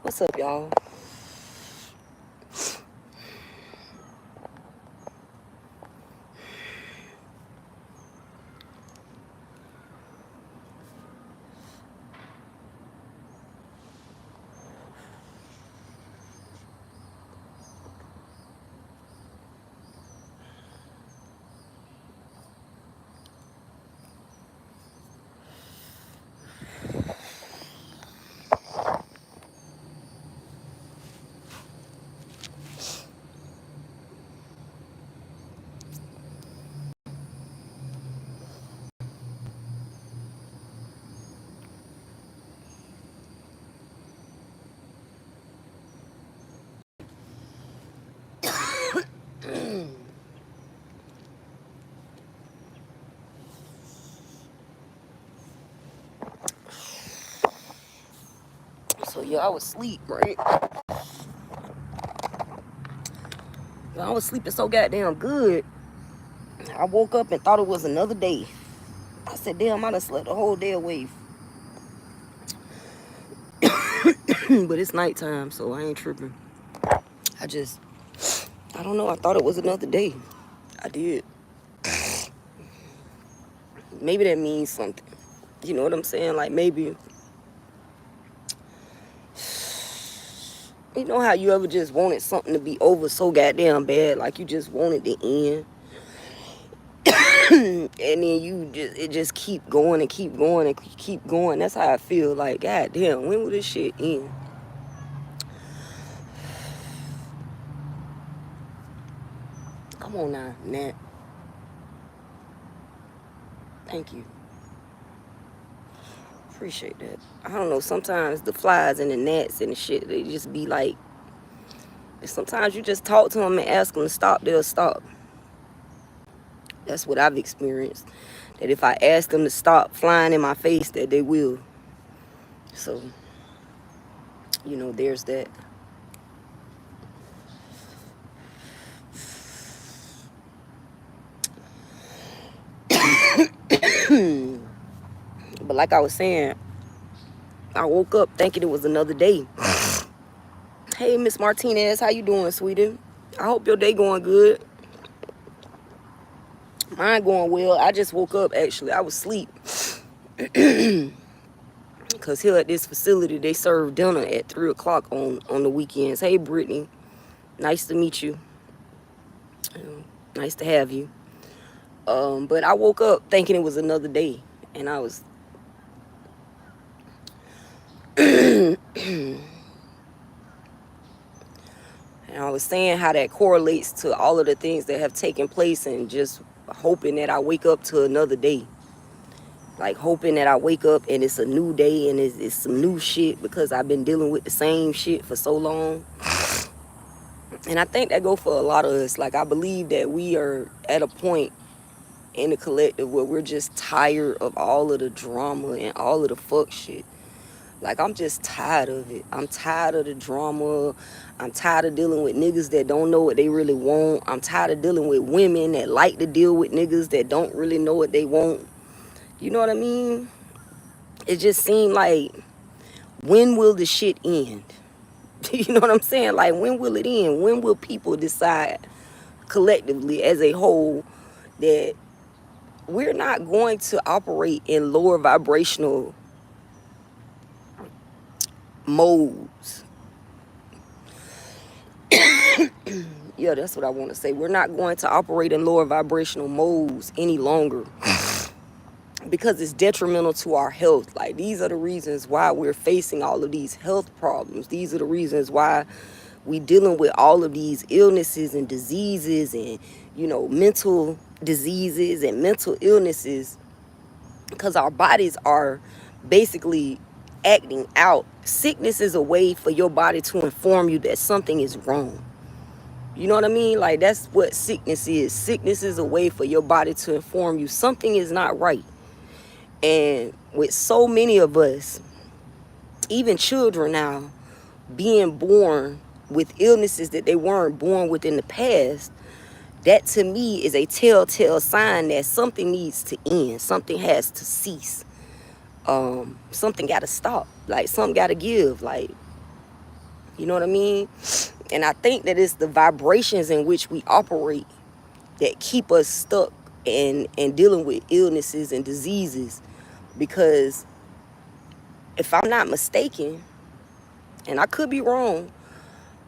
What's up, y'all? So yeah, I was asleep, right? I was sleeping so goddamn good. I woke up and thought it was another day. I said, damn, I done slept the whole day away. But it's nighttime, so I ain't tripping. I don't know, I thought it was another day. I did. Maybe that means something. You know what I'm saying? Like maybe, you know how you ever just wanted something to be over so goddamn bad, like you just wanted to end. And then it just keep going and keep going and keep going. That's how I feel. Like, goddamn, when will this shit end? Come on now, Nat. Thank you. Appreciate that. I don't know, sometimes the flies and the gnats and the shit, they just be like, sometimes you just talk to them and ask them to stop, they'll stop. That's what I've experienced. That if I ask them to stop flying in my face, that they will. So, you know, there's that. But like I was saying, I woke up thinking it was another day. Hey, Miss Martinez, how you doing, sweetie? I hope your day going good. Mine going well. I just woke up, actually. I was asleep. Because here at this facility, they serve dinner at 3 o'clock on the weekends. Hey, Brittany. Nice to meet you. Nice to have you. But I woke up thinking it was another day. And I was... And I was saying how that correlates to all of the things that have taken place and just hoping that I wake up to another day. Like hoping that I wake up and it's a new day and it's some new shit because I've been dealing with the same shit for so long. And I think that go for a lot of us. Like I believe that we are at a point in the collective where we're just tired of all of the drama and all of the fuck shit. Like, I'm just tired of it. I'm tired of the drama. I'm tired of dealing with niggas that don't know what they really want. I'm tired of dealing with women that like to deal with niggas that don't really know what they want. You know what I mean? It just seemed like, when will the shit end? You know what I'm saying? Like, when will it end? When will people decide collectively as a whole that we're not going to operate in lower vibrational modes? Yeah, that's what I want to say. We're not going to operate in lower vibrational modes any longer because it's detrimental to our health. Like, these are the reasons why we're facing all of these health problems. These are the reasons why we dealing with all of these illnesses and diseases and, you know, mental diseases and mental illnesses, because our bodies are basically acting out. Sickness is a way for your body to inform you that something is wrong. You know what I mean? Like, that's what sickness is. Sickness is a way for your body to inform you something is not right. And with so many of us, even children now, being born with illnesses that they weren't born with in the past, that to me is a telltale sign that something needs to end. Something has to cease. Something got to stop. Like, something got to give. Like, you know what I mean? And I think that it's the vibrations in which we operate that keep us stuck and dealing with illnesses and diseases. Because if I'm not mistaken, and I could be wrong,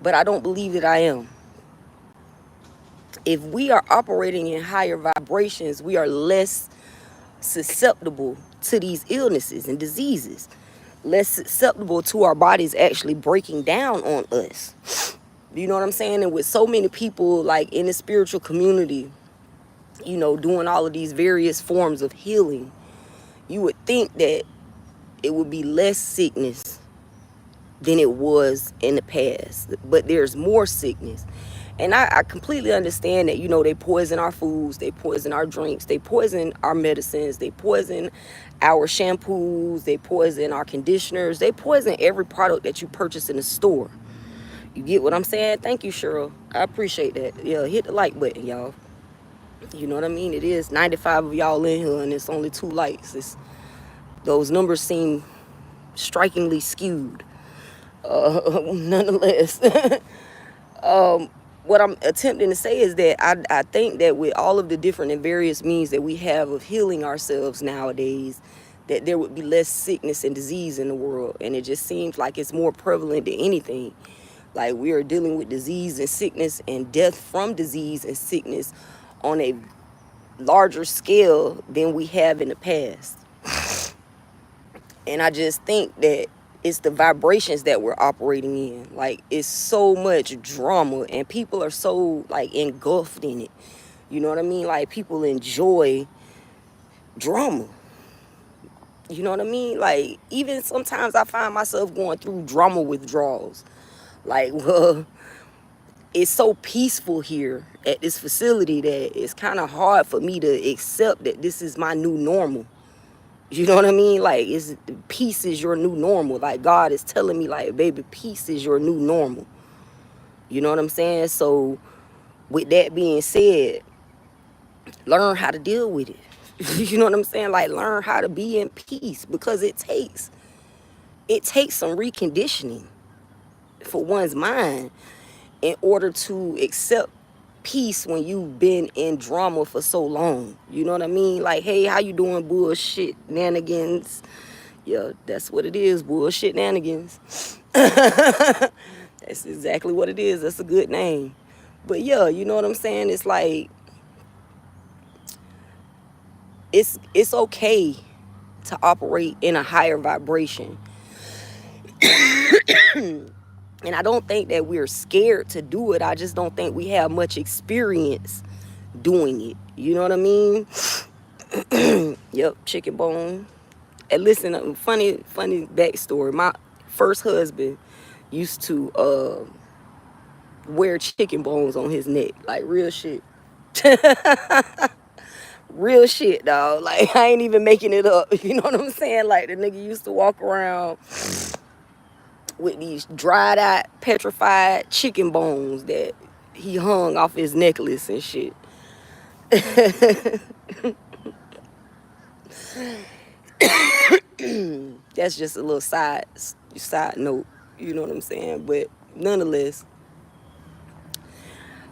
but I don't believe that I am, if we are operating in higher vibrations, we are less susceptible to these illnesses and diseases, less susceptible to our bodies actually breaking down on us. You know what I'm saying? And with so many people like in the spiritual community, you know, doing all of these various forms of healing, you would think that it would be less sickness than it was in the past. But there's more sickness. And I completely understand that, you know, they poison our foods, they poison our drinks, they poison our medicines, they poison our shampoos, they poison our conditioners, they poison every product that you purchase in the store. You get what I'm saying? Thank you, Cheryl. I appreciate that. Yeah, hit the like button, y'all. You know what I mean? It is 95 of y'all in here, and it's only 2 likes. Those numbers seem strikingly skewed. Nonetheless, what I'm attempting to say is that I think that with all of the different and various means that we have of healing ourselves nowadays, that there would be less sickness and disease in the world. And it just seems like it's more prevalent than anything. Like, we are dealing with disease and sickness and death from disease and sickness on a larger scale than we have in the past. And I just think that it's the vibrations that we're operating in. Like, it's so much drama and people are so like engulfed in it. You know what I mean? Like, people enjoy drama. You know what I mean? Like, even sometimes I find myself going through drama withdrawals. Like, well, it's so peaceful here at this facility that it's kind of hard for me to accept that this is my new normal. You know what I mean? Like, peace is your new normal. Like, God is telling me, like, baby, peace is your new normal. You know what I'm saying? So, with that being said, learn how to deal with it. You know what I'm saying? Like, learn how to be in peace, because it takes some reconditioning for one's mind in order to accept peace when you've been in drama for so long. You know what I mean? Like, hey, how you doing? Bullshit nanigans. Yeah, that's what it is. Bullshit nanigans. That's exactly what it is. That's a good name. But yeah, you know what I'm saying? It's like, it's okay to operate in a higher vibration. And I don't think that we're scared to do it. I just don't think we have much experience doing it. You know what I mean? Yep, chicken bone. And listen, funny backstory. My first husband used to wear chicken bones on his neck. Like, real shit. Real shit, dog. Like, I ain't even making it up. You know what I'm saying? Like, the nigga used to walk around with these dried out, petrified chicken bones that he hung off his necklace and shit. That's just a little side note, you know what I'm saying? But nonetheless,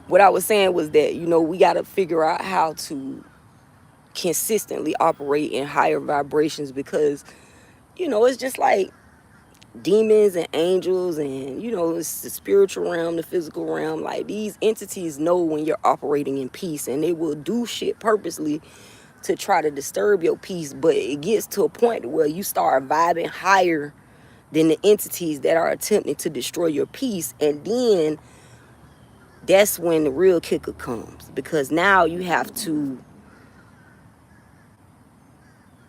what I was saying was that, you know, we got to figure out how to consistently operate in higher vibrations, because, you know, it's just like demons and angels, and, you know, it's the spiritual realm, the physical realm. Like, these entities know when you're operating in peace, and they will do shit purposely to try to disturb your peace. But it gets to a point where you start vibing higher than the entities that are attempting to destroy your peace, and then that's when the real kicker comes, because now you have to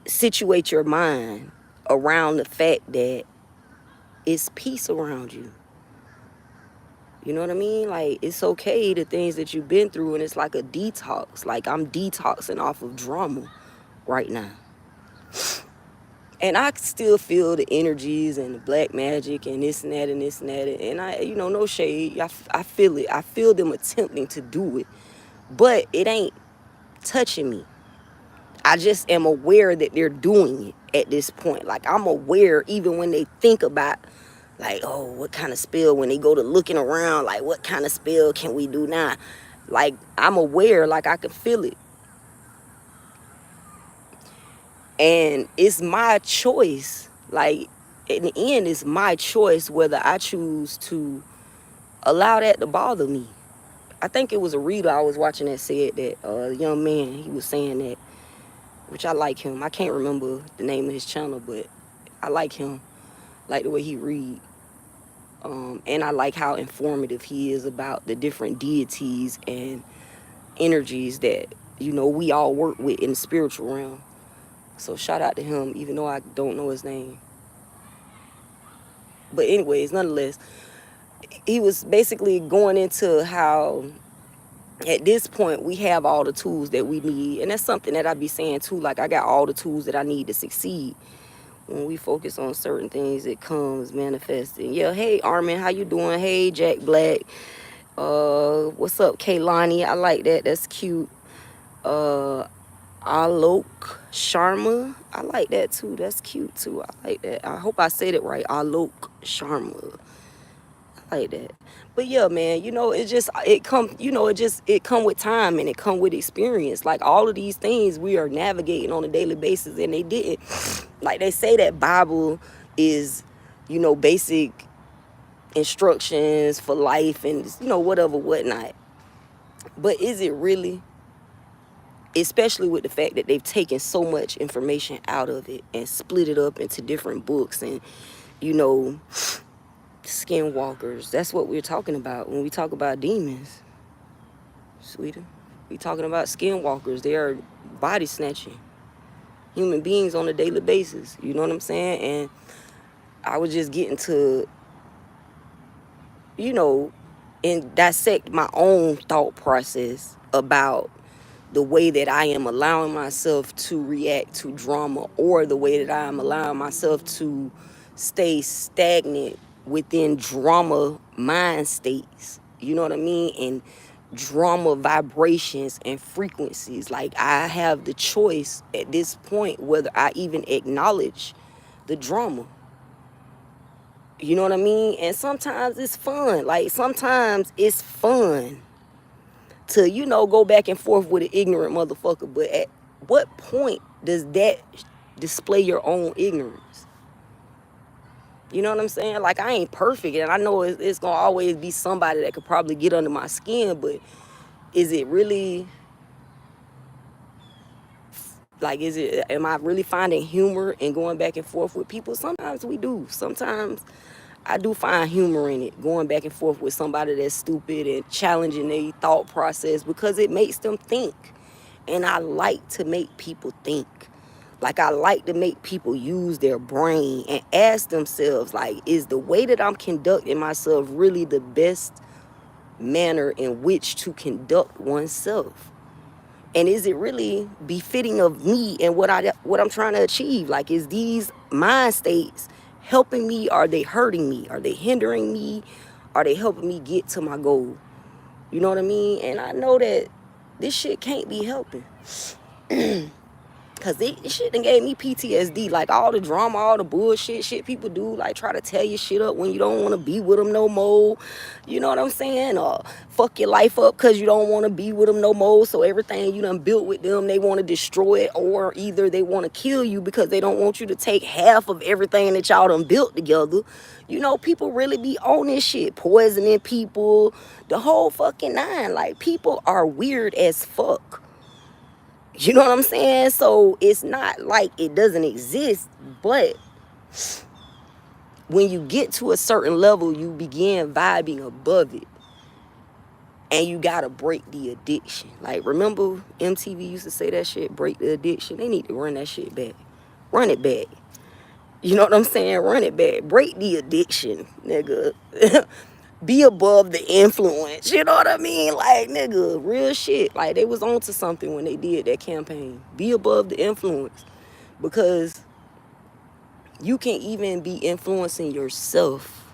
situate your mind around the fact that it's peace around you. You know what I mean? Like, it's okay, the things that you've been through, and it's like a detox. Like, I'm detoxing off of drama right now. And I still feel the energies and the black magic and this and that and this and that. And I, you know, no shade. I feel it. I feel them attempting to do it. but it ain't touching me. I just am aware that they're doing it at this point. Like, I'm aware even when they think about, like, oh, what kind of spell, when they go to looking around, like, what kind of spell can we do now? Like, I'm aware, like, I can feel it. And it's my choice. Like, in the end, it's my choice whether I choose to allow that to bother me. I think it was a reader I was watching that said that, a young man, he was saying that, which I like him. I can't remember the name of his channel, but I like him, like the way he read. And I like how informative he is about the different deities and energies that, you know, we all work with in the spiritual realm. So shout out to him, even though I don't know his name. But anyways, nonetheless, he was basically going into how at this point we have all the tools that we need. And that's something that I be saying too, like, I got all the tools that I need to succeed. When we focus on certain things, it comes manifesting. Yeah, hey Armin, how you doing? Hey Jack Black. What's up, Kaylani? I like that. That's cute. Alok Sharma. I like that too. That's cute too. I like that. I hope I said it right. Alok Sharma. I like that. But yeah, man, you know, it come with time, and it come with experience. Like, all of these things we are navigating on a daily basis, and they didn't, like, they say that Bible is, you know, basic instructions for life and, you know, whatever, whatnot. But is it really? Especially with the fact that they've taken so much information out of it and split it up into different books and, you know, skinwalkers. That's what we're talking about when we talk about demons, sweetie. We talking about skinwalkers. They are body snatching human beings on a daily basis. You know what I'm saying? And I was just getting to, you know, and dissect my own thought process about the way that I am allowing myself to react to drama, or the way that I am allowing myself to stay stagnant within drama mind states. You know what I mean? And drama vibrations and frequencies. Like, I have the choice at this point whether I even acknowledge the drama. You know what I mean? And sometimes it's fun. Like, sometimes it's fun to, you know, go back and forth with an ignorant motherfucker. But at what point does that display your own ignorance? You know what I'm saying? Like, I ain't perfect, and I know it's gonna always be somebody that could probably get under my skin, but is it really, like, am I really finding humor in going back and forth with people? Sometimes we do. Sometimes I do find humor in it, going back and forth with somebody that's stupid and challenging their thought process, because it makes them think. And I like to make people think. Like, I like to make people use their brain and ask themselves, like, is the way that I'm conducting myself really the best manner in which to conduct oneself? And is it really befitting of me and what I'm trying to achieve? Like, is these mind states helping me? Are they hurting me? Are they hindering me? Are they helping me get to my goal? You know what I mean? And I know that this shit can't be helping. Because this shit done gave me PTSD. Like, all the drama, all the bullshit shit people do, like, try to tear your shit up when you don't want to be with them no more. You know what I'm saying? Or fuck your life up because you don't want to be with them no more. So everything you done built with them, they want to destroy it. Or either they want to kill you because they don't want you to take half of everything that y'all done built together. You know, people really be on this shit. Poisoning people. The whole fucking nine. Like, people are weird as fuck. You know what I'm saying? So it's not like it doesn't exist, but when you get to a certain level, you begin vibing above it. And you gotta break the addiction. Like, remember MTV used to say that shit, break the addiction? They need to run that shit back. Run it back. You know what I'm saying? Run it back. Break the addiction, nigga. Be above the influence. You know what I mean? Like, nigga, real shit. Like, they was onto something when they did that campaign. Be above the influence. Because you can even be influencing yourself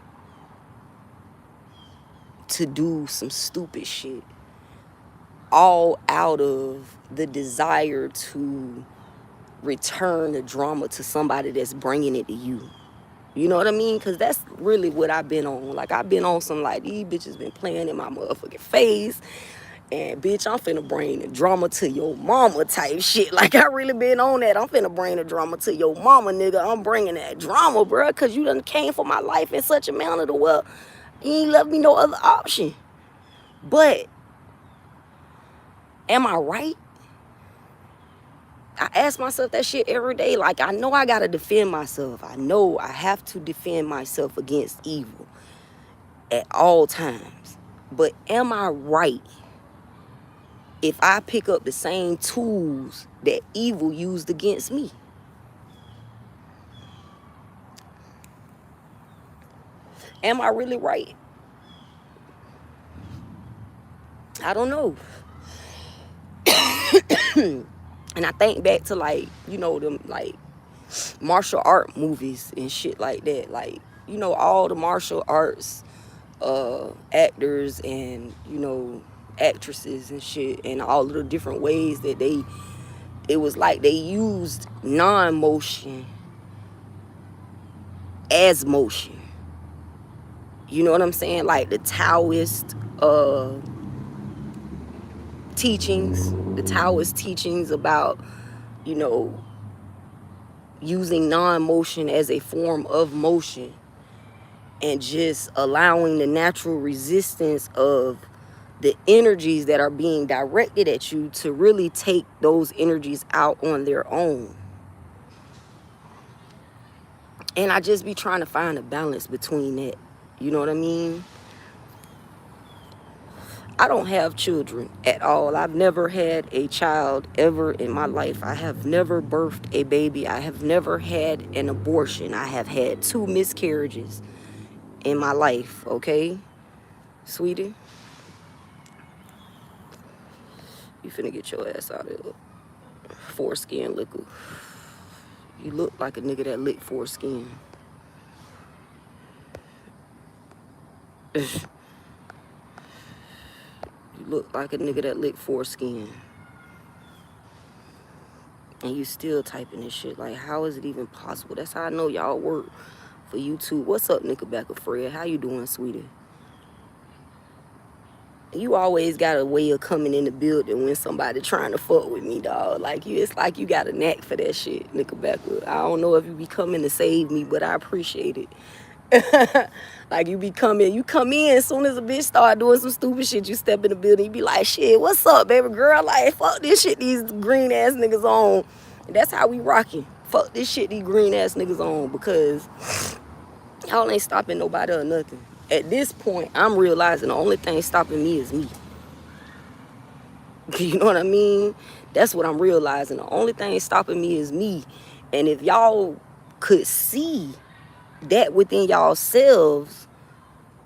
to do some stupid shit. all out of the desire to return the drama to somebody that's bringing it to you. You know what I mean? Because that's really what I've been on. Like, I've been on some, like, these bitches been playing in my motherfucking face. And, bitch, I'm finna bring the drama to your mama type shit. Like, I really been on that. I'm finna bring the drama to your mama, nigga. I'm bringing that drama, bro. Because you done came for my life in such a manner to where you ain't left me no other option. But, am I right? I ask myself that shit every day. Like, I know I gotta defend myself. I know I have to defend myself against evil at all times. But am I right if I pick up the same tools that evil used against me? Am I really right? I don't know. And I think back to, like, you know, them, like, martial art movies and shit like that. Like, you know, all the martial arts actors and, you know, actresses and shit, and all of the different ways that it was like they used non-motion as motion. You know what I'm saying? Like the Taoist teachings about, you know, using non-motion as a form of motion, and just allowing the natural resistance of the energies that are being directed at you to really take those energies out on their own. And I just be trying to find a balance between that. You know what I mean? I don't have children at all. I've never had a child ever in my life. I have never birthed a baby. I have never had an abortion. I have had 2 miscarriages in my life, okay? Sweetie, you finna get your ass out of foreskin liquor. You look like a nigga that licked foreskin. You look like a nigga that licked foreskin. And you still typing this shit. Like, how is it even possible? That's how I know y'all work for YouTube. What's up, Nickelback Fred? How you doing, sweetie? You always got a way of coming in the building when somebody trying to fuck with me, dog. Like, it's like you got a knack for that shit, Nickelback. I don't know if you be coming to save me, but I appreciate it. Like, you come in as soon as a bitch start doing some stupid shit, you step in the building, you be like, shit, what's up, baby girl? Like, fuck this shit these green ass niggas on. And that's how we rocking. Fuck this shit these green ass niggas on, because y'all ain't stopping nobody or nothing. At this point, I'm realizing the only thing stopping me is me. You know what I mean? That's what I'm realizing. The only thing stopping me is me. And if y'all could see that within y'all selves,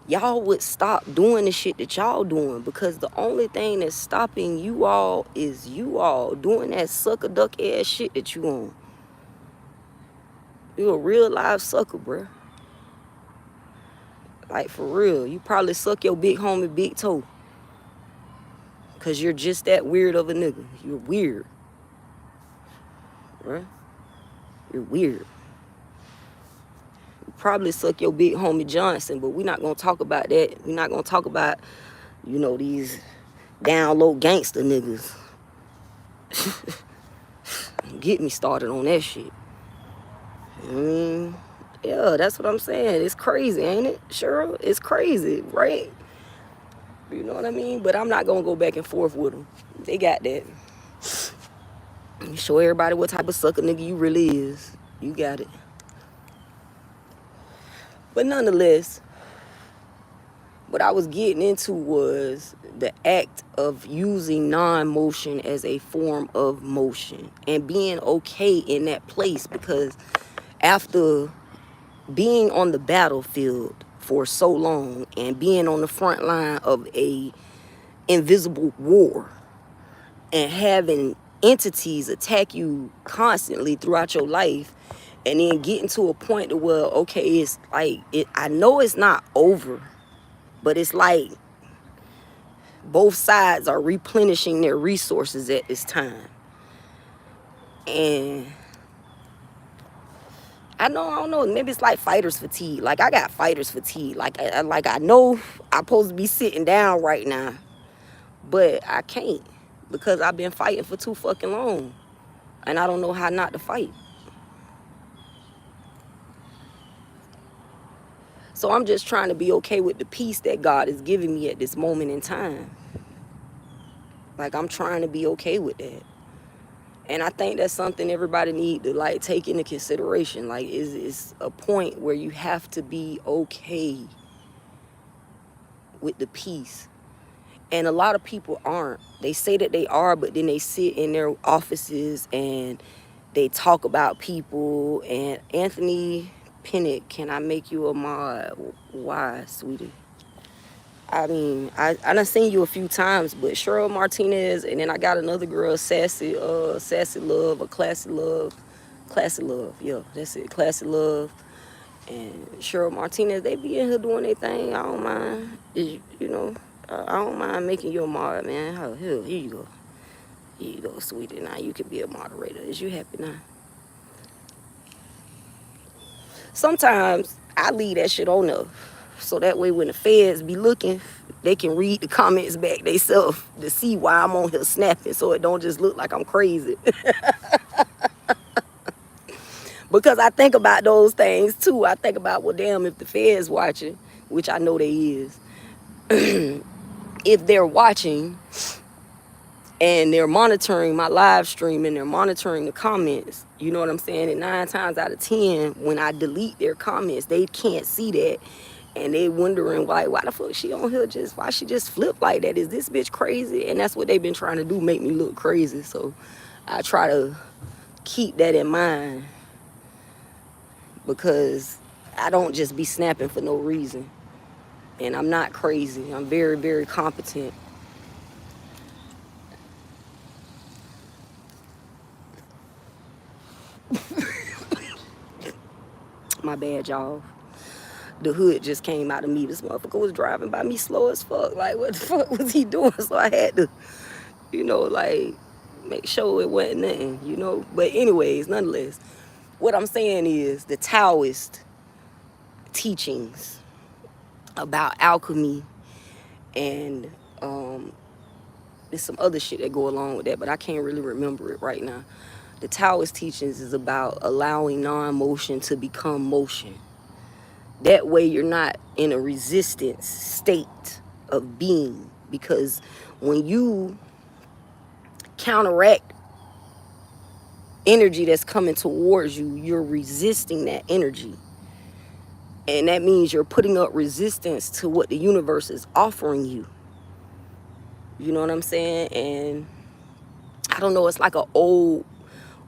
y'all would stop doing the shit that y'all doing, because the only thing that's stopping you all is you all doing that sucker duck ass shit that you on. You a real live sucker, bruh. Like, for real. You probably suck your big homie big toe, because you're just that weird of a nigga. You're weird, bruh. You're weird. Probably suck your big homie Johnson, but we're not gonna talk about that. We're not gonna talk about, you know, these down low gangster niggas. Get me started on that shit. Yeah, that's what I'm saying. It's crazy, ain't it? Cheryl, it's crazy, right? You know what I mean? But I'm not gonna go back and forth with them. They got that. You show everybody what type of sucker nigga you really is. You got it. But nonetheless, what I was getting into was the act of using non-motion as a form of motion, and being okay in that place, because after being on the battlefield for so long and being on the front line of a invisible war and having entities attack you constantly throughout your life, and then getting to a point to where, okay, it's like, I know it's not over, but it's like Both sides are replenishing their resources at this time. And I don't know, maybe it's like fighter's fatigue. Like, I got fighter's fatigue. Like I know I'm supposed to be sitting down right now, but I can't because I've been fighting for too fucking long. And I don't know how not to fight. So I'm just trying to be okay with the peace that God is giving me at this moment in time. Like, I'm trying to be okay with that. And I think that's something everybody need to, like, take into consideration. Like, it's a point where you have to be okay with the peace. And a lot of people aren't. They say that they are, but then they sit in their offices and they talk about people. And Anthony Pinnock, can I make you a mod? Why, sweetie? I mean, I done seen you a few times, but Cheryl Martinez, and then I got another girl, Sassy Love, or Classy Love. Yeah, that's it, Classy Love. And Cheryl Martinez, they be in here doing their thing. I don't mind. I don't mind making you a mod, man. Oh, here you go. Here you go, sweetie. Now you can be a moderator. Is you happy now? Sometimes I leave that shit on there, so that way when the feds be looking, they can read the comments back themselves to see why I'm on here snapping, so it don't just look like I'm crazy. Because I think about those things too. I think about, well, damn, if the feds watching, which I know they is, if they're watching and they're monitoring my live stream and they're monitoring the comments, you know what I'm saying? And 9 times out of 10, when I delete their comments, they can't see that. And they wondering why the fuck she on here, why she just flip like that? Is this bitch crazy? And that's what they've been trying to do, make me look crazy. So I try to keep that in mind, because I don't just be snapping for no reason. And I'm not crazy. I'm very, very competent. My bad, y'all. The hood just came out of me. This motherfucker was driving by me slow as fuck. Like, what the fuck was he doing? So I had to, like, make sure it wasn't nothing, But anyways, nonetheless, what I'm saying is the Taoist teachings about alchemy, and there's some other shit that go along with that, but I can't really remember it right now. The Taoist teachings is about allowing non-motion to become motion. That way you're not in a resistance state of being, because when you counteract energy that's coming towards you, you're resisting that energy. And that means you're putting up resistance to what the universe is offering you. You know what I'm saying? And I don't know, it's like an old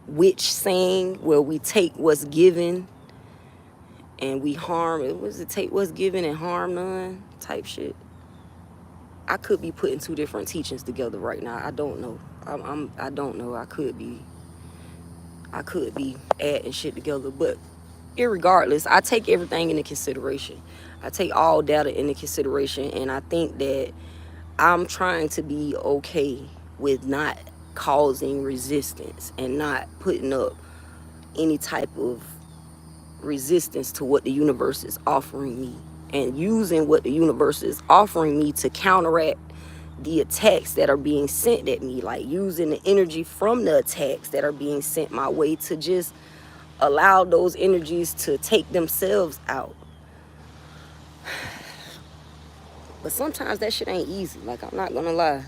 witch saying where we take what's given and we harm it. What does it, take what's given and harm none type shit? I could be putting 2 different teachings together right now. I don't know. I don't know. I could be adding shit together, but irregardless, I take everything into consideration. I take all data into consideration, and I think that I'm trying to be okay with not causing resistance and not putting up any type of resistance to what the universe is offering me, and using what the universe is offering me to counteract the attacks that are being sent at me, like using the energy from the attacks that are being sent my way to just allow those energies to take themselves out. But sometimes that shit ain't easy. Like, I'm not gonna lie.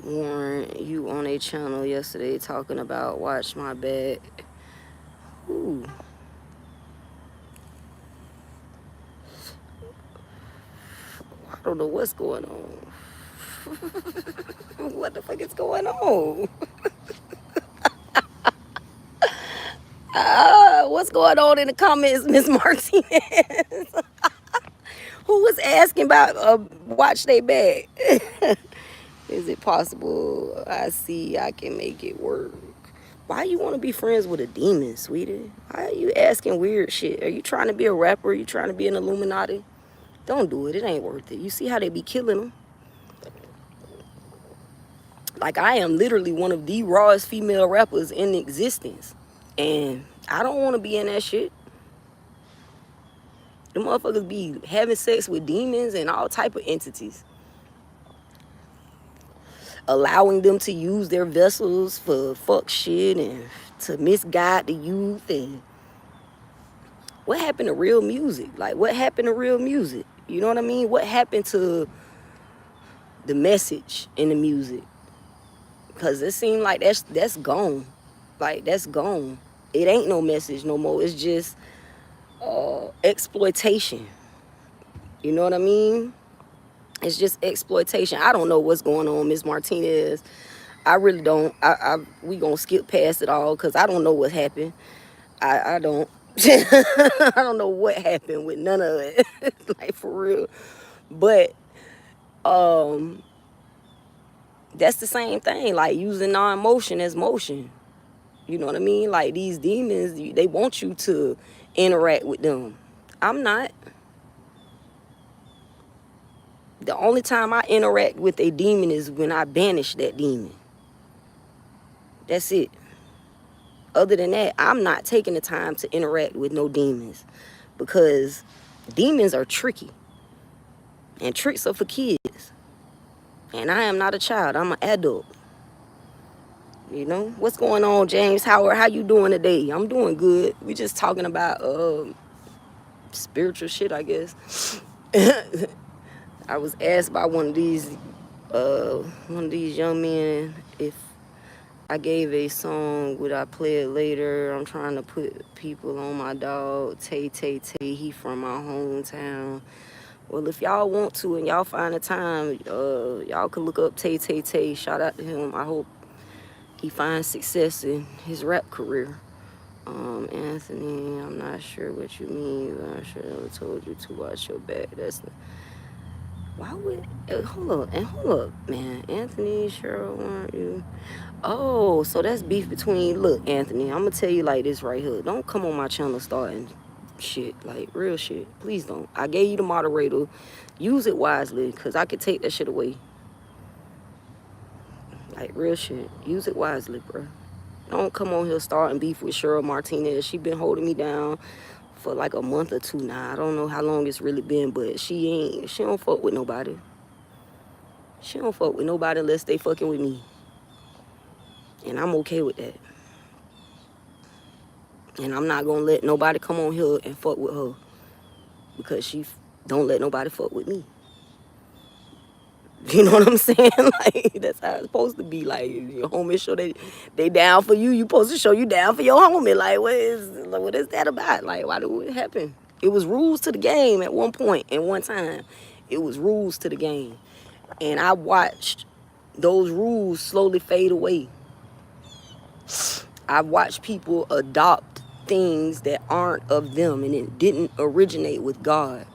Warren, you on a channel yesterday talking about watch my back. Ooh. I don't know what's going on. What the fuck is going on? What's going on in the comments, Miss Martinez? Who was asking about watch they back? Is it possible? I see I can make it work. Why you want to be friends with a demon, sweetie? Why are you asking weird shit? Are you trying to be a rapper? Are you trying to be an Illuminati? Don't do it. It ain't worth it. You see how they be killing them? Like, I am literally one of the rawest female rappers in existence. And I don't want to be in that shit. The motherfuckers be having sex with demons and all type of entities. Allowing them to use their vessels for fuck shit and to misguide the youth. And what happened to real music? Like, what happened to real music? You know what I mean? What happened to the message in the music? Because it seemed like that's gone. Like, that's gone. It ain't no message no more. It's just exploitation. You know what I mean? It's just exploitation. I don't know what's going on, Miss Martinez. I really don't. We gonna skip past it all because I don't know what happened. I don't. I don't know what happened with none of it. Like, for real. But that's the same thing. Like, using non-motion as motion. You know what I mean? Like, these demons, they want you to interact with them. I'm not. The only time I interact with a demon is when I banish that demon. That's it. Other than that, I'm not taking the time to interact with no demons, because demons are tricky and tricks are for kids. And I am not a child. I'm an adult. You know? What's going on, James Howard? How you doing today? I'm doing good. We just talking about spiritual shit, I guess. I was asked by one of these young men if I gave a song, would I play it later? I'm trying to put people on my dog, Tay. He from my hometown. Well, if y'all want to and y'all find a time, y'all can look up Tay. Shout out to him. I hope he finds success in his rap career. Anthony, I'm not sure what you mean, but I should have told you to watch your back. That's the... Why would... hold up, man. Anthony, Cheryl, weren't you... Oh, so that's beef between... Look, Anthony, I'm gonna tell you like this right here. Don't come on my channel starting shit, like real shit. Please don't. I gave you the moderator. Use it wisely, because I could take that shit away. Like, real shit. Use it wisely, bro. Don't come on here starting beef with Cheryl Martinez. She been holding me down for like a month or two now. I don't know how long it's really been, but she don't fuck with nobody. She don't fuck with nobody unless they fucking with me. And I'm okay with that. And I'm not gonna let nobody come on here and fuck with her, because she don't let nobody fuck with me. You know what I'm saying? Like, that's how it's supposed to be. Like, your homies show they down for you. You supposed to show you down for your homie. Like, what is that about? Like, why do it happen? It was rules to the game at one point and one time. It was rules to the game. And I watched those rules slowly fade away. I watched people adopt things that aren't of them, and it didn't originate with God.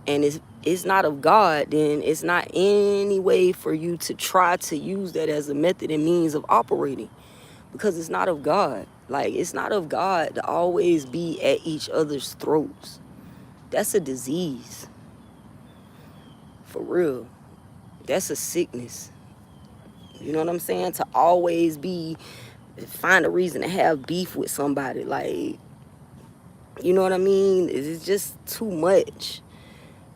And it's not of God, then it's not any way for you to try to use that as a method and means of operating, because it's not of God. Like, it's not of God to always be at each other's throats. That's a disease. For real. That's a sickness. You know what I'm saying? To always find a reason to have beef with somebody. Like, you know what I mean? It's just too much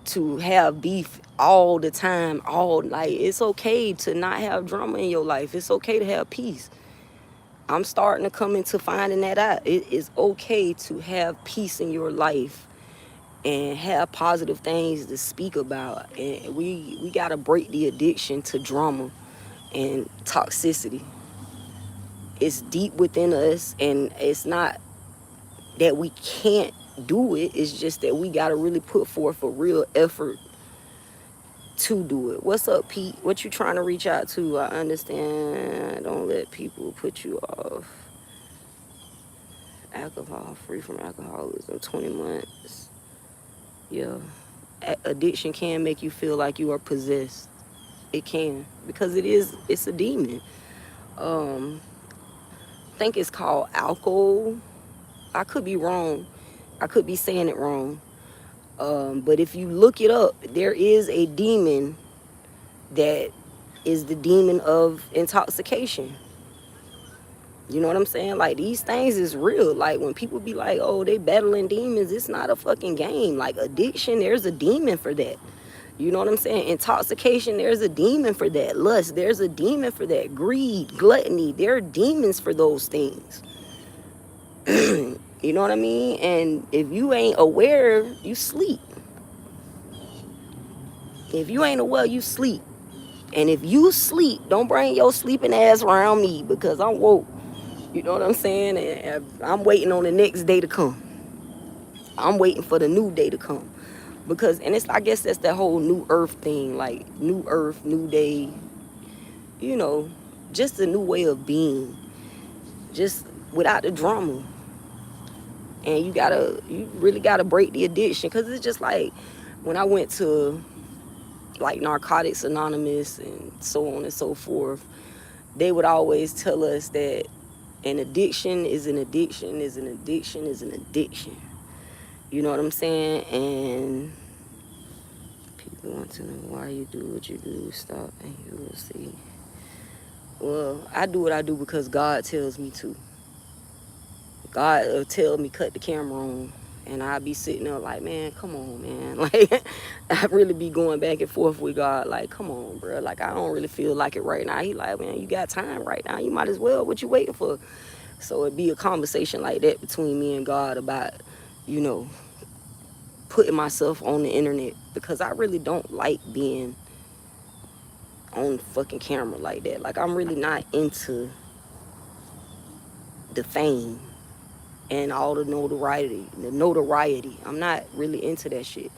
to have beef all the time. Like, it's okay to not have drama in your life. It's okay to have peace. I'm starting to come into finding that out. It is okay to have peace in your life and have positive things to speak about. And we got to break the addiction to drama and toxicity. It's deep within us, and it's not that we can't do it. It's just that we got to really put forth a real effort to do it. What's up, Pete? What you trying to reach out to? I understand. Don't let people put you off. Alcohol, free from alcoholism, 20 months. Yeah. Addiction can make you feel like you are possessed. It can, because it's a demon. I think it's called alcohol. I could be wrong. I could be saying it wrong. But if you look it up, there is a demon that is the demon of intoxication. You know what I'm saying? Like, these things is real. Like, when people be like, oh, they battling demons, it's not a fucking game. Like, addiction, there's a demon for that. You know what I'm saying? Intoxication, there's a demon for that. Lust, there's a demon for that. Greed, gluttony, there are demons for those things. You know what I mean? And if you ain't aware, you sleep. If you ain't aware, you sleep. And if you sleep, don't bring your sleeping ass around me, because I'm woke. You know what I'm saying? And I'm waiting on the next day to come. I'm waiting for the new day to come. Because, and it's, I guess that's that whole new earth thing. Like, new earth, new day. You know, just a new way of being. Just without the drama. And you really gotta break the addiction. Because it's just like, when I went to, like, Narcotics Anonymous and so on and so forth, they would always tell us that an addiction is an addiction is an addiction is an addiction. You know what I'm saying? And people want to know why you do what you do. Stop and you will see. Well, I do what I do because God tells me to. God will tell me cut the camera on. And I'll be sitting there like, man, come on, man. Like, I really be going back and forth with God. Like, come on, bro. Like, I don't really feel like it right now. He like, man, you got time right now. You might as well. What you waiting for? So it'd be a conversation like that between me and God about, you know, putting myself on the internet. Because I really don't like being on fucking camera like that. Like, I'm really not into the fame and all the notoriety. I'm not really into that shit.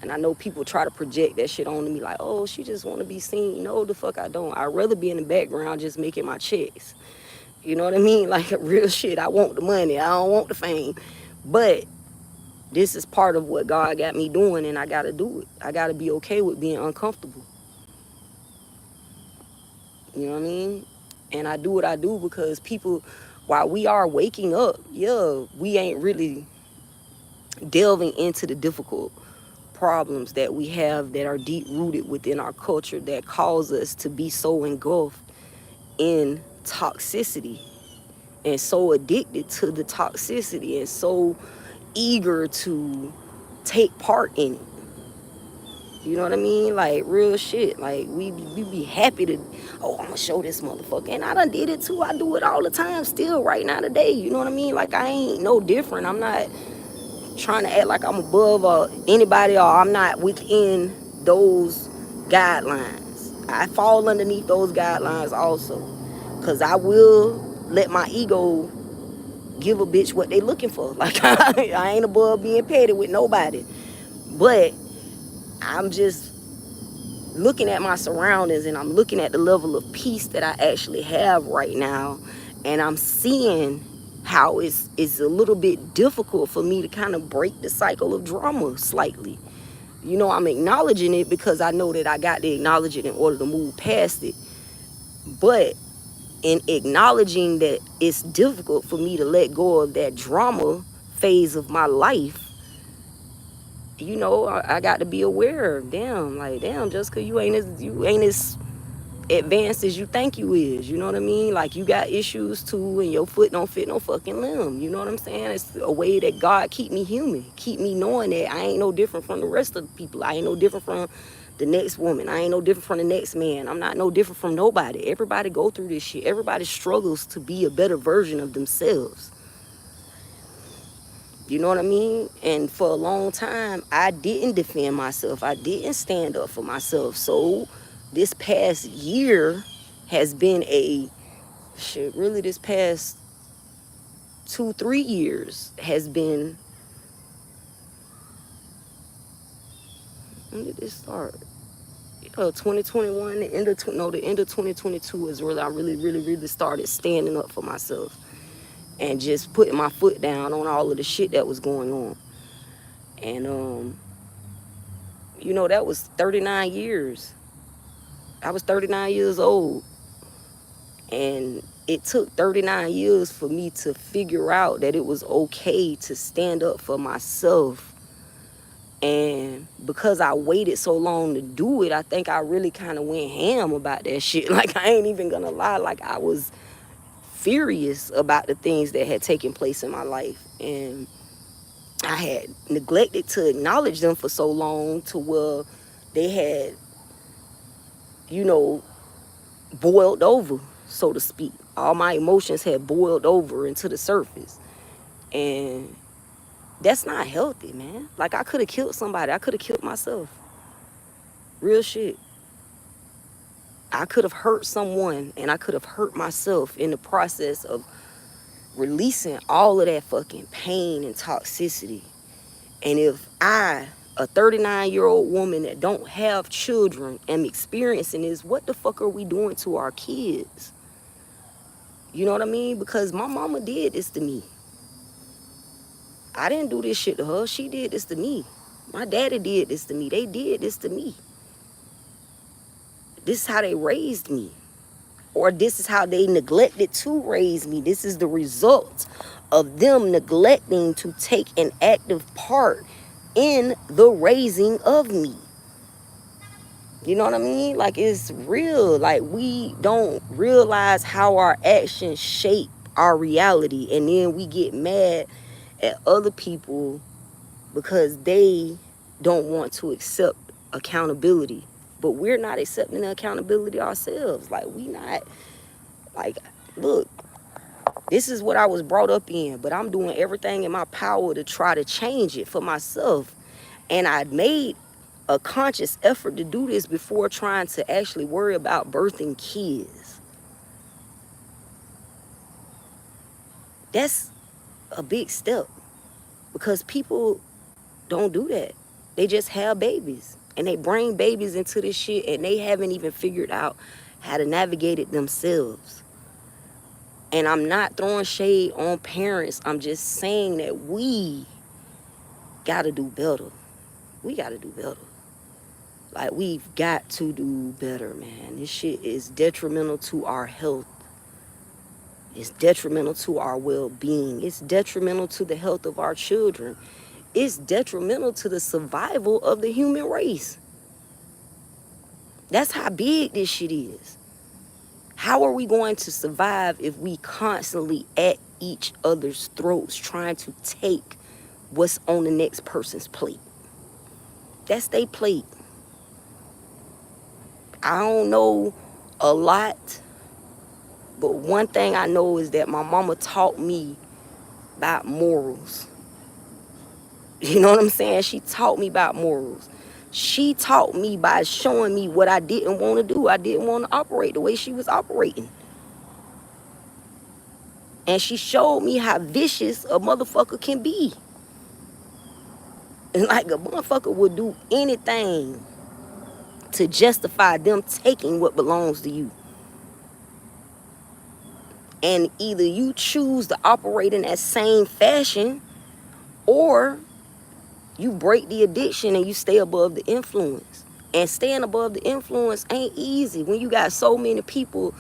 And I know people try to project that shit onto me like, oh, she just want to be seen. No, the fuck I don't. I'd rather be in the background just making my checks. You know what I mean? Like, real shit. I want the money. I don't want the fame. But this is part of what God got me doing, and I got to do it. I got to be okay with being uncomfortable. You know what I mean? And I do what I do because people, while we are waking up, yeah, we ain't really delving into the difficult problems that we have that are deep rooted within our culture that cause us to be so engulfed in toxicity and so addicted to the toxicity and so eager to take part in it. You know what I mean? Like, real shit. Like, we be happy to, oh, I'm gonna show this motherfucker. And I done did it too. I do it all the time still right now today. You know what I mean? Like, I ain't no different. I'm not trying to act like I'm above anybody, or I'm not within those guidelines. I fall underneath those guidelines also. Because I will let my ego give a bitch what they looking for. Like, I ain't above being petty with nobody. But I'm just looking at my surroundings, and I'm looking at the level of peace that I actually have right now, and I'm seeing how it's a little bit difficult for me to kind of break the cycle of drama slightly. You know, I'm acknowledging it because I know that I got to acknowledge it in order to move past it. But in acknowledging that it's difficult for me to let go of that drama phase of my life, you know, I got to be aware. Damn, just because you ain't as advanced as you think you is. You know what I mean? Like, you got issues too, and your foot don't fit no fucking limb. You know what I'm saying? It's a way that God keep me human, keep me knowing that I ain't no different from the rest of the people. I ain't no different from the next woman. I ain't no different from the next man. I'm not no different from nobody. Everybody go through this shit. Everybody struggles to be a better version of themselves. You know what I mean? And for a long time, I didn't defend myself. I didn't stand up for myself. So this past year has been this past 2-3 years has been, when did this start? 2021, the end of 2022 is really, I really started standing up for myself and just putting my foot down on all of the shit that was going on. And, you know, that was 39 years. I was 39 years old. And it took 39 years for me to figure out that it was okay to stand up for myself And because I waited so long to do it, I think I really kind of went ham about that shit. Like, I ain't even gonna lie. Like, I was furious about the things that had taken place in my life. And I had neglected to acknowledge them for so long to where they had, you know, boiled over, so to speak. All my emotions had boiled over into the surface. And that's not healthy, man. Like, I could have killed somebody. I could have killed myself. Real shit. I could have hurt someone, and I could have hurt myself in the process of releasing all of that fucking pain and toxicity. And if I, a 39-year-old woman that don't have children, am experiencing this, what the fuck are we doing to our kids? You know what I mean? Because my mama did this to me. I didn't do this shit to her. She did this to me. My daddy did this to me. They did this to me. This is how they raised me. Or this is how they neglected to raise me. This is the result of them neglecting to take an active part in the raising of me. You know what I mean? Like, it's real. Like, we don't realize how our actions shape our reality. And then we get mad at other people because they don't want to accept accountability. But we're not accepting the accountability ourselves. Like, we not, like, look, this is what I was brought up in, but I'm doing everything in my power to try to change it for myself. And I made a conscious effort to do this before trying to actually worry about birthing kids. That's a big step, because people don't do that. They just have babies, and they bring babies into this shit, and they haven't even figured out how to navigate it themselves. And I'm not throwing shade on parents. I'm just saying that we gotta do better. We gotta do better. Like, we've got to do better, man. This shit is detrimental to our health. It's detrimental to our well-being. It's detrimental to the health of our children. It's detrimental to the survival of the human race. That's how big this shit is. How are we going to survive if we constantly at each other's throats trying to take what's on the next person's plate? That's their plate. I don't know a lot, but one thing I know is that my mama taught me about morals. You know what I'm saying? She taught me about morals. She taught me by showing me what I didn't want to do. I didn't want to operate the way she was operating. And she showed me how vicious a motherfucker can be. And like, a motherfucker would do anything to justify them taking what belongs to you. And either you choose to operate in that same fashion, or you break the addiction and you stay above the influence. And staying above the influence ain't easy when you got so many people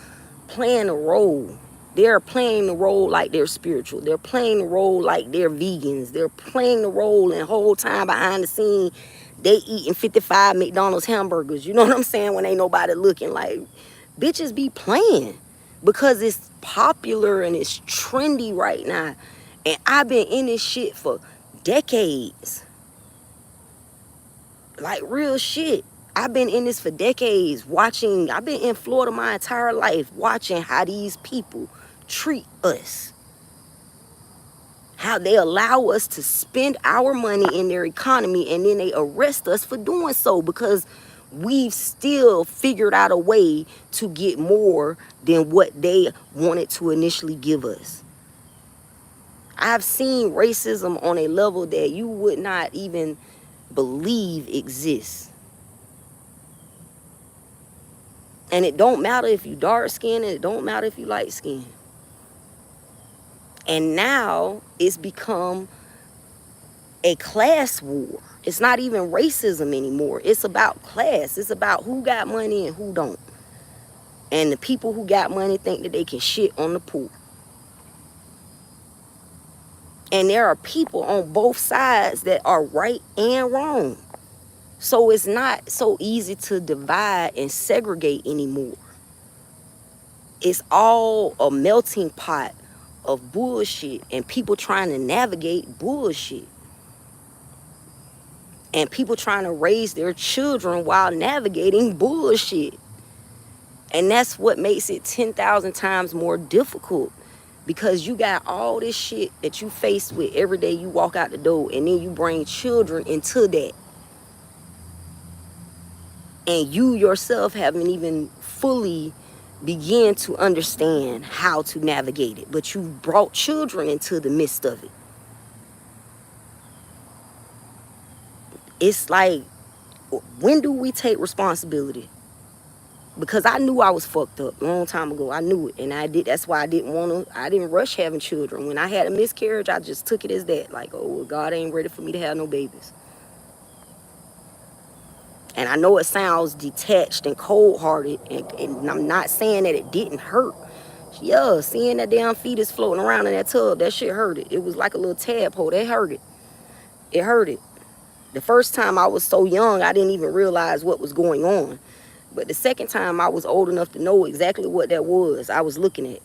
playing a role. They're playing the role like they're spiritual. They're playing the role like they're vegans. They're playing the role, and the whole time behind the scene, they eating 55 McDonald's hamburgers. You know what I'm saying? When ain't nobody looking. Like, bitches be playing because it's popular and it's trendy right now. And I've been in this shit for decades. Like, real shit. I've been in this for decades, watching. I've been in Florida my entire life, watching how these people treat us. How they allow us to spend our money in their economy, and then they arrest us for doing so because we've still figured out a way to get more than what they wanted to initially give us. I've seen racism on a level that you would not even believe exists. And it don't matter if you dark skinned, and it don't matter if you light skinned. And now it's become a class war. It's not even racism anymore. It's about class. It's about who got money and who don't. And the people who got money think that they can shit on the poor. And there are people on both sides that are right and wrong. So it's not so easy to divide and segregate anymore. It's all a melting pot of bullshit and people trying to navigate bullshit. And people trying to raise their children while navigating bullshit. And that's what makes it 10,000 times more difficult, because you got all this shit that you face with every day you walk out the door, and then you bring children into that. And you yourself haven't even fully began to understand how to navigate it, but you brought children into the midst of it. It's like, when do we take responsibility? Because I knew I was fucked up a long time ago. I knew it, and I did. That's why I didn't rush having children. When I had a miscarriage, I just took it as that, like, oh, well, God ain't ready for me to have no babies. And I know it sounds detached and cold-hearted, and I'm not saying that it didn't hurt. Yeah, seeing that damn fetus floating around in that tub, that shit hurt it. It was like a little tadpole. That hurt it. It hurt it. The first time I was so young, I didn't even realize what was going on. But the second time, I was old enough to know exactly what that was I was looking at.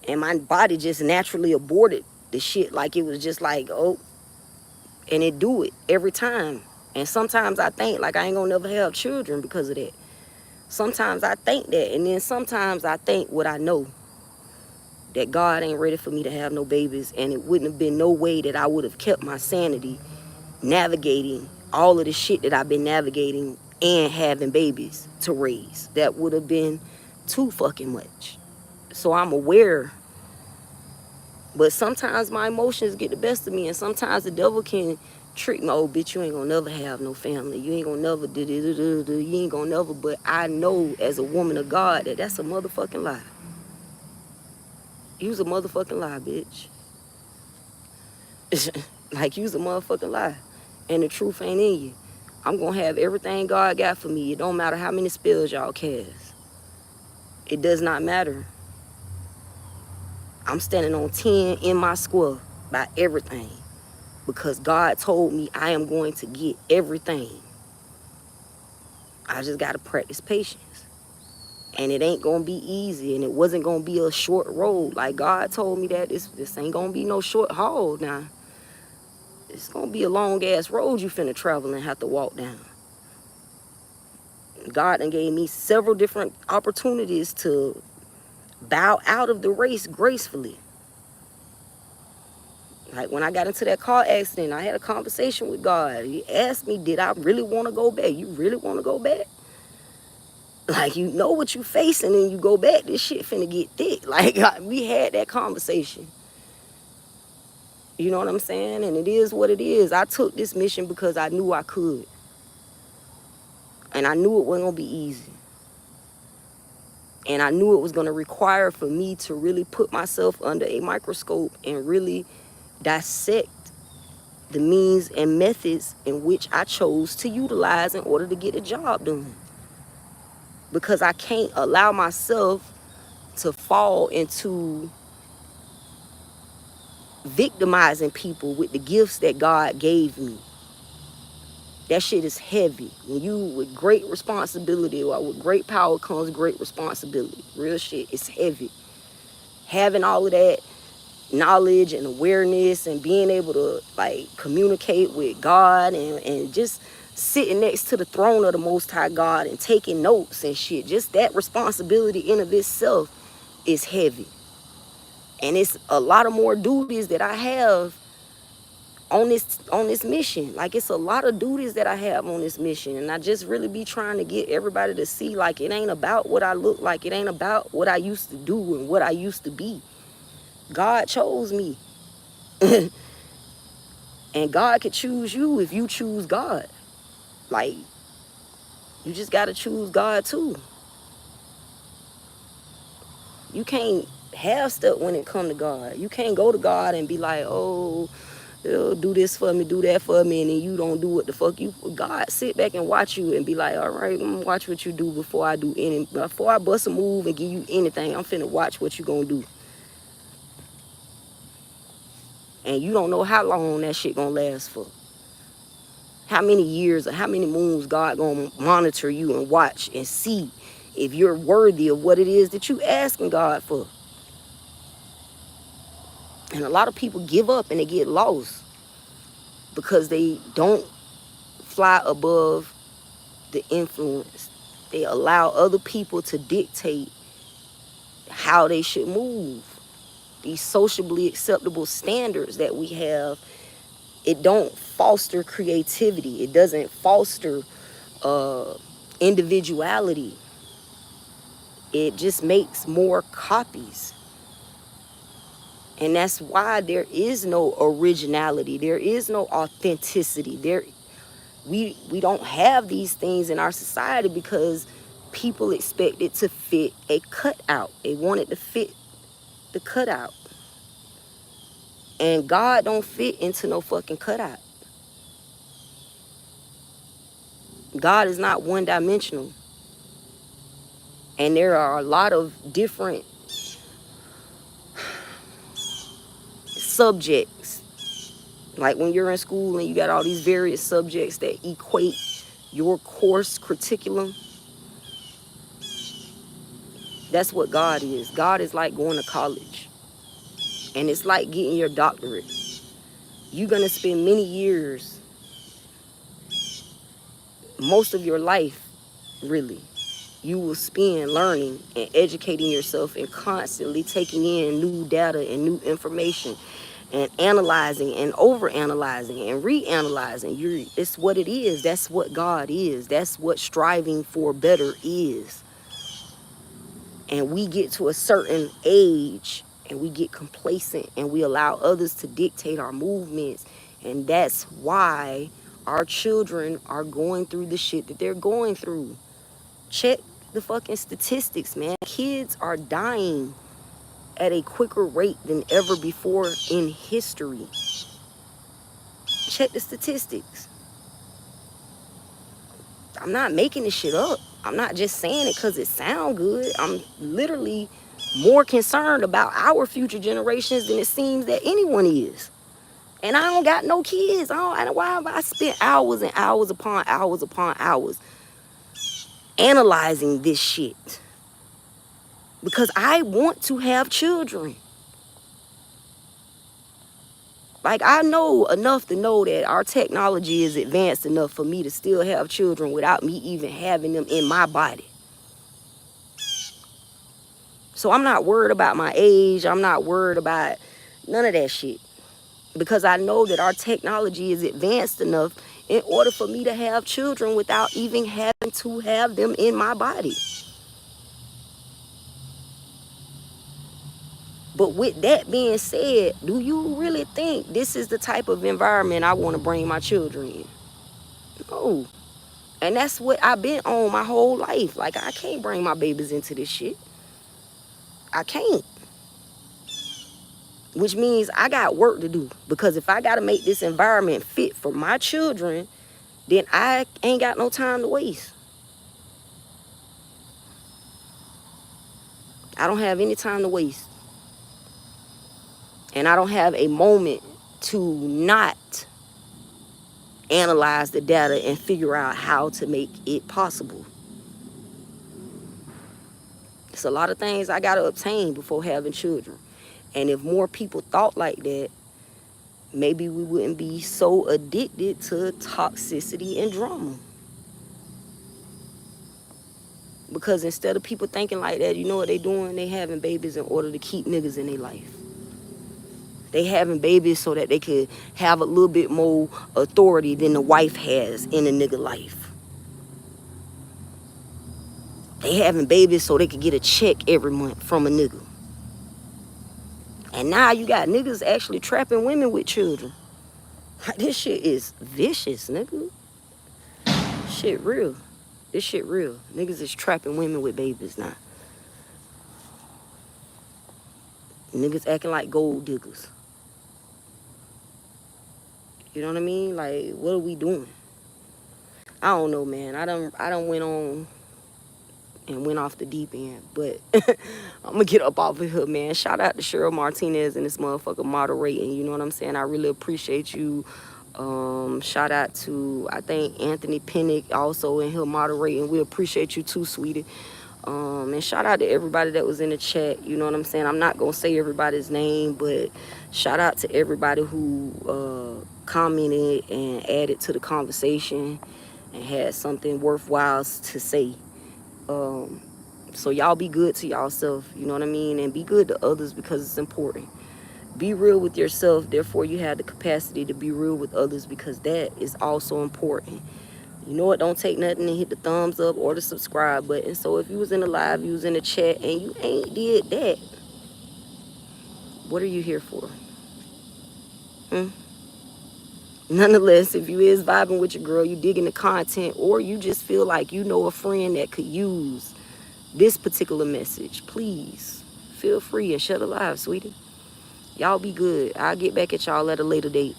And my body just naturally aborted the shit. Like, it was just like, oh, and it do it every time. And sometimes I think, like, I ain't gonna never have children because of that. Sometimes I think that. And then sometimes I think what I know, that God ain't ready for me to have no babies. And it wouldn't have been no way that I would have kept my sanity navigating all of the shit that I've been navigating and having babies to raise. That would have been too fucking much. So I'm aware, but sometimes my emotions get the best of me, and sometimes the devil can trick me. Oh, bitch, you ain't gonna never have no family. You ain't gonna never do. You ain't gonna never. But I know as a woman of God that that's a motherfucking lie. You's a motherfucking lie, bitch. Like, you's a motherfucking lie, and the truth ain't in you. I'm gonna have everything God got for me. It don't matter how many spells y'all cast. It does not matter. I'm standing on 10 in my square by everything, because God told me I am going to get everything. I just gotta practice patience. And it ain't gonna be easy, and it wasn't gonna be a short road. Like, God told me that this ain't gonna be no short haul now. It's gonna be a long ass road you finna travel and have to walk down. God done gave me several different opportunities to bow out of the race gracefully. Like, when I got into that car accident, I had a conversation with God. He asked me, did I really want to go back? You really want to go back? Like, you know what you facing and you go back, this shit finna get thick. Like, we had that conversation. You know what I'm saying? And it is what it is. I took this mission because I knew I could. And I knew it wasn't going to be easy. And I knew it was going to require for me to really put myself under a microscope and really dissect the means and methods in which I chose to utilize in order to get the job done. Because I can't allow myself to fall into victimizing people with the gifts that God gave me. That shit is heavy. When you with great responsibility, or with great power comes great responsibility. Real shit, it's heavy. Having all of that knowledge and awareness and being able to, like, communicate with God and just sitting next to the throne of the Most High God and taking notes and shit, just that responsibility in of itself is heavy. And it's a lot of more duties that I have on this mission. Like, it's a lot of duties that I have on this mission, and I just really be trying to get everybody to see, like, it ain't about what I look like. It ain't about what I used to do and what I used to be. God chose me. And God could choose you if you choose God. Like, you just got to choose God too. You can't have stuff when it come to God. You can't go to God and be like, oh, do this for me, do that for me, and then you don't do what the fuck you. God sit back and watch you and be like, all right, I'm gonna watch what you do before I bust a move and give you anything. I'm finna watch what you gonna do. And you don't know how long that shit gonna last for. How many years or how many moons God gonna monitor you and watch and see if you're worthy of what it is that you asking God for. And a lot of people give up and they get lost because they don't fly above the influence. They allow other people to dictate how they should move. These socially acceptable standards that we have, it don't foster creativity. It doesn't foster individuality. It just makes more copies. And that's why there is no originality. There is no authenticity. We don't have these things in our society because people expect it to fit a cutout. They want it to fit the cutout. And God don't fit into no fucking cutout. God is not one-dimensional. And there are a lot of different subjects. Like when you're in school and you got all these various subjects that equate your course curriculum. That's what God is. God is like going to college. And it's like getting your doctorate. You're going to spend many years, most of your life, really. You will spend learning and educating yourself and constantly taking in new data and new information and analyzing and overanalyzing and reanalyzing. It's what it is. That's what God is. That's what striving for better is. And we get to a certain age and we get complacent and we allow others to dictate our movements. And that's why our children are going through the shit that they're going through. Check the fucking statistics, man. Kids are dying at a quicker rate than ever before in history. Check the statistics. I'm not making this shit up. I'm not just saying it because it sounds good. I'm literally more concerned about our future generations than it seems that anyone is. And I don't got no kids. I don't know why have I spent hours and hours upon hours analyzing this shit. Because I want to have children. Like, I know enough to know that our technology is advanced enough for me to still have children without me even having them in my body. So I'm not worried about my age. I'm not worried about none of that shit. Because I know that our technology is advanced enough in order for me to have children without even having to have them in my body. But with that being said, do you really think this is the type of environment I want to bring my children in? No. And that's what I've been on my whole life. Like, I can't bring my babies into this shit. I can't. Which means I got work to do. Because if I got to make this environment fit for my children, then I ain't got no time to waste. I don't have any time to waste. And I don't have a moment to not analyze the data and figure out how to make it possible. It's a lot of things I got to obtain before having children. And if more people thought like that, maybe we wouldn't be so addicted to toxicity and drama. Because instead of people thinking like that, you know what they doing? They having babies in order to keep niggas in their life. They having babies so that they could have a little bit more authority than the wife has in a nigga life. They having babies so they could get a check every month from a nigga. And now you got niggas actually trapping women with children. This shit is vicious, nigga. Shit real. This shit real. Niggas is trapping women with babies now. Niggas acting like gold diggers. You know what I mean? Like, what are we doing? I don't know, man. I done went on and went off the deep end. But I'm gonna get up off of here, man. Shout out to Cheryl Martinez and this motherfucker moderating. You know what I'm saying? I really appreciate you. Shout out to, I think, Anthony Pinnick also in here moderating. We appreciate you too, sweetie. And shout out to everybody that was in the chat. You know what I'm saying? I'm not gonna say everybody's name, but shout out to everybody who commented and added to the conversation and had something worthwhile to say. So y'all be good to y'allself, you know what I mean? And be good to others because it's important. Be real with yourself, therefore you have the capacity to be real with others because that is also important. You know it don't take nothing to hit the thumbs up or the subscribe button. So if you was in the live, you was in the chat, and you ain't did that, what are you here for? Nonetheless, if you is vibing with your girl, you digging the content, or you just feel like you know a friend that could use this particular message, please feel free and share the live, sweetie. Y'all be good. I'll get back at y'all at a later date.